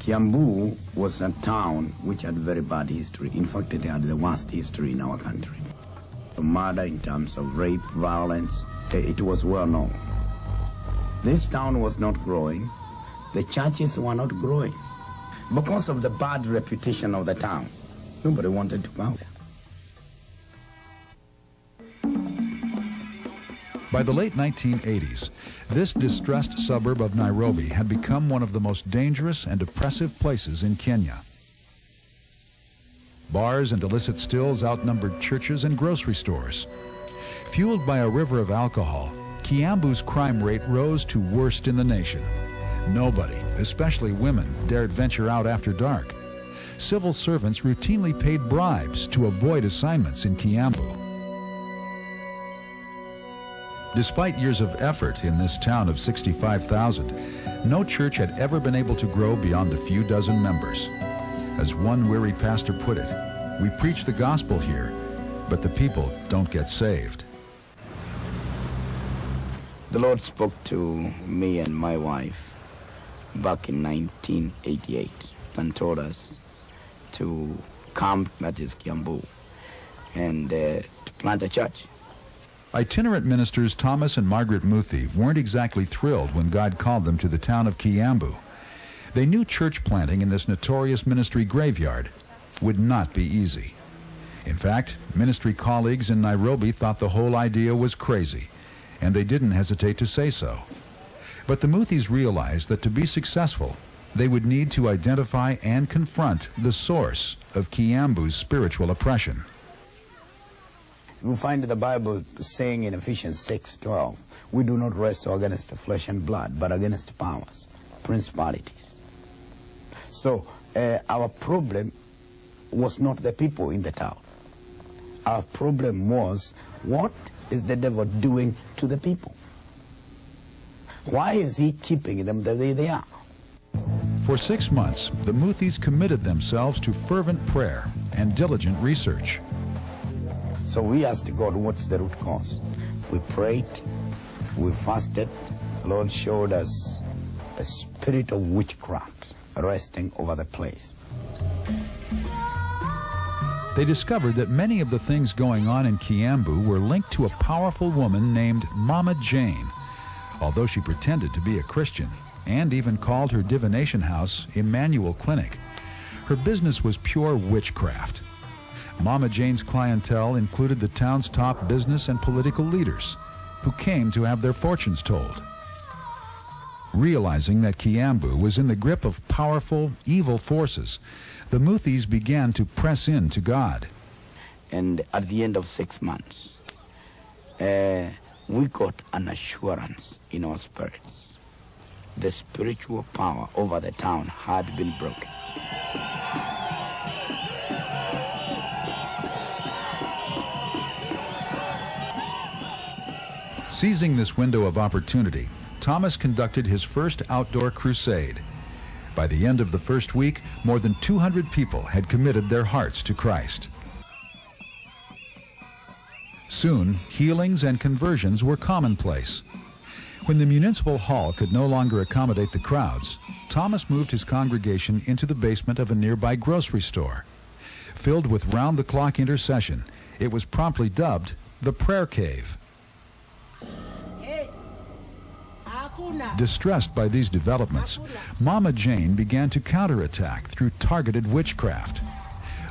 Kiambu was a town which had very bad history. In fact, it had the worst history in our country. The murder in terms of rape, violence, it was well known. This town was not growing. The churches were not growing. Because of the bad reputation of the town, nobody wanted to go there. By the late 1980s, this distressed suburb of Nairobi had become one of the most dangerous and oppressive places in Kenya. Bars and illicit stills outnumbered churches and grocery stores. Fueled by a river of alcohol, Kiambu's crime rate rose to worst in the nation. Nobody, especially women, dared venture out after dark. Civil servants routinely paid bribes to avoid assignments in Kiambu. Despite years of effort in this town of 65,000, no church had ever been able to grow beyond a few dozen members. As one weary pastor put it, "We preach the gospel here, but the people don't get saved." The Lord spoke to me and my wife back in 1988 and told us to come, that is Kiambu, and to plant a church. Itinerant ministers Thomas and Margaret Muthi weren't exactly thrilled when God called them to the town of Kiambu. They knew church planting in this notorious ministry graveyard would not be easy. In fact, ministry colleagues in Nairobi thought the whole idea was crazy, and they didn't hesitate to say so. But the Muthis realized that to be successful, they would need to identify and confront the source of Kiambu's spiritual oppression. We find the Bible saying in Ephesians 6:12, we do not wrestle against the flesh and blood, but against powers, principalities. So our problem was not the people in the town. Our problem was, what is the devil doing to the people? Why is he keeping them the way they are? For 6 months, the Muthis committed themselves to fervent prayer and diligent research. So we asked God, what's the root cause? We prayed, we fasted. The Lord showed us a spirit of witchcraft resting over the place. They discovered that many of the things going on in Kiambu were linked to a powerful woman named Mama Jane, although she pretended to be a Christian and even called her divination house Emmanuel Clinic. Her business was pure witchcraft. Mama Jane's clientele included the town's top business and political leaders, who came to have their fortunes told. Realizing that Kiambu was in the grip of powerful, evil forces, the Muthis began to press in to God. And at the end of 6 months, we got an assurance in our spirits. The spiritual power over the town had been broken. Seizing this window of opportunity, Thomas conducted his first outdoor crusade. By the end of the first week, more than 200 people had committed their hearts to Christ. Soon, healings and conversions were commonplace. When the municipal hall could no longer accommodate the crowds, Thomas moved his congregation into the basement of a nearby grocery store. Filled with round-the-clock intercession, it was promptly dubbed the Prayer Cave. Distressed by these developments, Mama Jane began to counterattack through targeted witchcraft.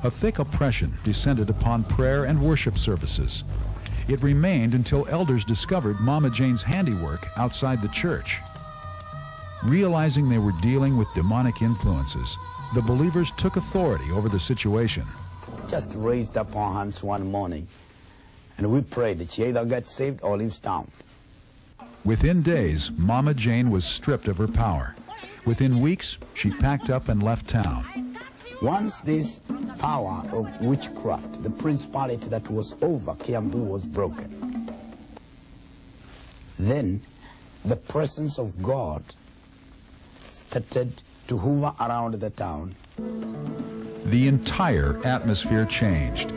A thick oppression descended upon prayer and worship services. It remained until elders discovered Mama Jane's handiwork outside the church. Realizing they were dealing with demonic influences, the believers took authority over the situation. Just raised up our hands one morning, and we prayed that she either gets saved or leaves town. Within days, Mama Jane was stripped of her power. Within weeks, she packed up and left town. Once this power of witchcraft, the principality that was over Kiambu, was broken, then the presence of God started to hover around the town. The entire atmosphere changed.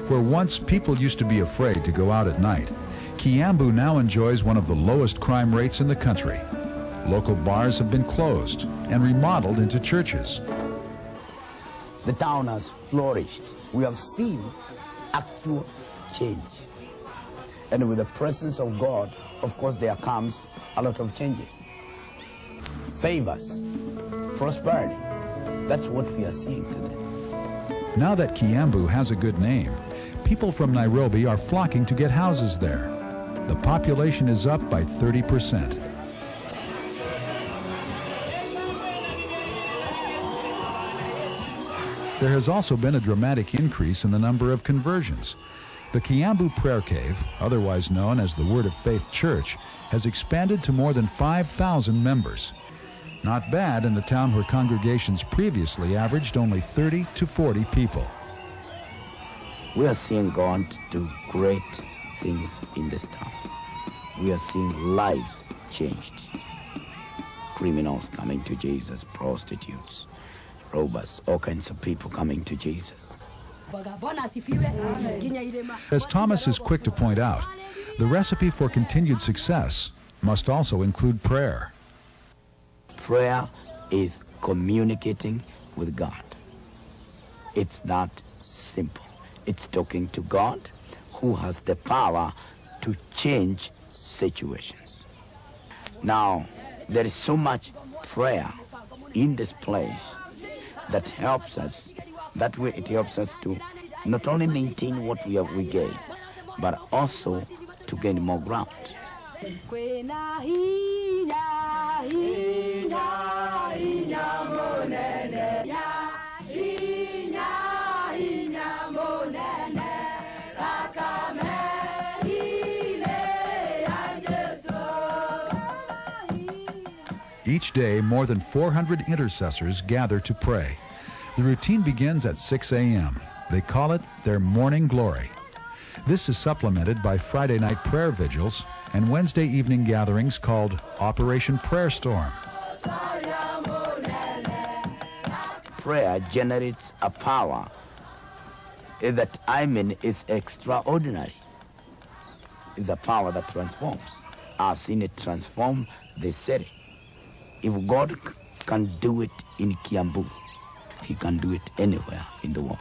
Where once people used to be afraid to go out at night, Kiambu now enjoys one of the lowest crime rates in the country. Local bars have been closed and remodeled into churches. The town has flourished. We have seen actual change. And with the presence of God, of course, there comes a lot of changes. Favors, prosperity. That's what we are seeing today. Now that Kiambu has a good name, people from Nairobi are flocking to get houses there. The population is up by 30%. There has also been a dramatic increase in the number of conversions. The Kiambu Prayer Cave, otherwise known as the Word of Faith Church, has expanded to more than 5,000 members. Not bad in the town where congregations previously averaged only 30 to 40 people. We are seeing God do great things in this town. We are seeing lives changed. Criminals coming to Jesus, prostitutes, robbers, all kinds of people coming to Jesus. As Thomas is quick to point out, the recipe for continued success must also include prayer. Prayer is communicating with God. It's not simple. It's talking to God, who has the power to change situations. Now, there is so much prayer in this place that helps us. That way it helps us to not only maintain what we gain, but also to gain more ground. Each day, more than 400 intercessors gather to pray. The routine begins at 6 a.m. They call it their morning glory. This is supplemented by Friday night prayer vigils and Wednesday evening gatherings called Operation Prayer Storm. Prayer generates a power that is extraordinary. It's a power that transforms. I've seen it transform the city. If God can do it in Kiambu, he can do it anywhere in the world.